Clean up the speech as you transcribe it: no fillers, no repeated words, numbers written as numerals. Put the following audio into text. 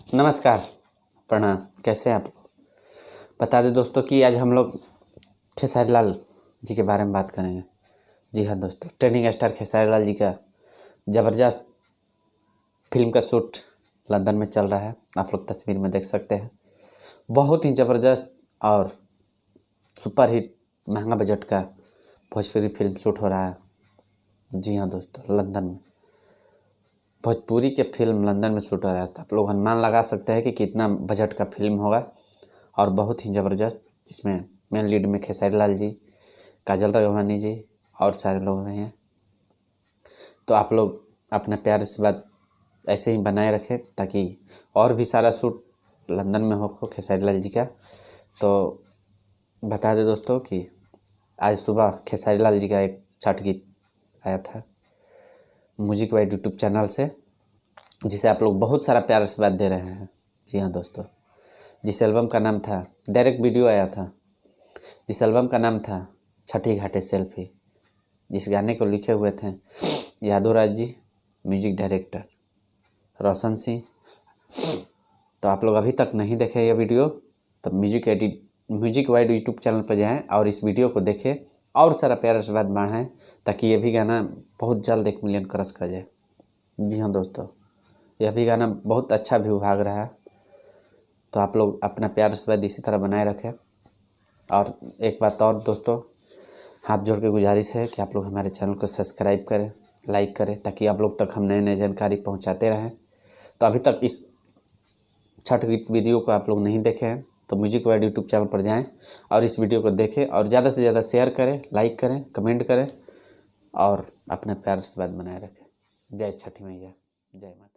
नमस्कार, प्रणाम। कैसे हैं आप? बता दें दोस्तों कि आज हम लोग खेसारी लाल जी के बारे में बात करेंगे। जी हाँ दोस्तों, ट्रेंडिंग स्टार खेसारी लाल जी का ज़बरदस्त फिल्म का शूट लंदन में चल रहा है। आप लोग तस्वीर में देख सकते हैं। बहुत ही ज़बरदस्त और सुपर हिट महंगा बजट का भोजपुरी फिल्म शूट हो रहा है। जी हाँ दोस्तों, लंदन में भोजपुरी के फिल्म लंदन में शूट हो रहा है। तो आप लोग अनुमान लगा सकते हैं कि कितना बजट का फिल्म होगा और बहुत ही ज़बरदस्त, जिसमें मेन लीड में खेसारी लाल जी, काजल राघवानी जी और सारे लोग हैं। तो आप लोग अपना प्यार से बात ऐसे ही बनाए रखें ताकि और भी सारा शूट लंदन में हो खेसारी लाल जी का। तो बता दें दोस्तों कि आज सुबह खेसारी लाल जी का एक छठ गीत आया था म्यूजिक वाइड यूट्यूब चैनल से, जिसे आप लोग बहुत सारा प्यार से बात दे रहे हैं। जी हाँ दोस्तों, जिस एल्बम का नाम था, डायरेक्ट वीडियो आया था, जिस एल्बम का नाम था छठी घाटे सेल्फी, जिस गाने को लिखे हुए थे यादव राज जी, म्यूजिक डायरेक्टर रोशन सिंह। तो आप लोग अभी तक नहीं देखे ये वीडियो तो म्यूजिक वाइड यूट्यूब चैनल पर जाएं और इस वीडियो को देखें और सारा प्यार आशीर्वाद बढ़ाएं ताकि ये भी गाना बहुत जल्द 1 मिलियन क्रॉस कर जाए। जी हाँ दोस्तों, यह भी गाना बहुत अच्छा व्यू भाग रहा है। तो आप लोग अपना प्यार आशीर्वाद इसी तरह बनाए रखें। और एक बात और दोस्तों, हाथ जोड़ के गुजारिश है कि आप लोग हमारे चैनल को सब्सक्राइब करें, लाइक करें ताकि आप लोग तक हम नए नए जानकारी पहुंचाते रहें। तो अभी तक इस छठ गीत वीडियो को आप लोग नहीं देखे हैं तो म्यूजिक वाइड यूट्यूब चैनल पर जाएं और इस वीडियो को देखें और ज़्यादा से ज़्यादा शेयर करें, लाइक करें, कमेंट करें और अपना प्यार आशीर्वाद बनाए रखें। जय छठी मैया, जय माता।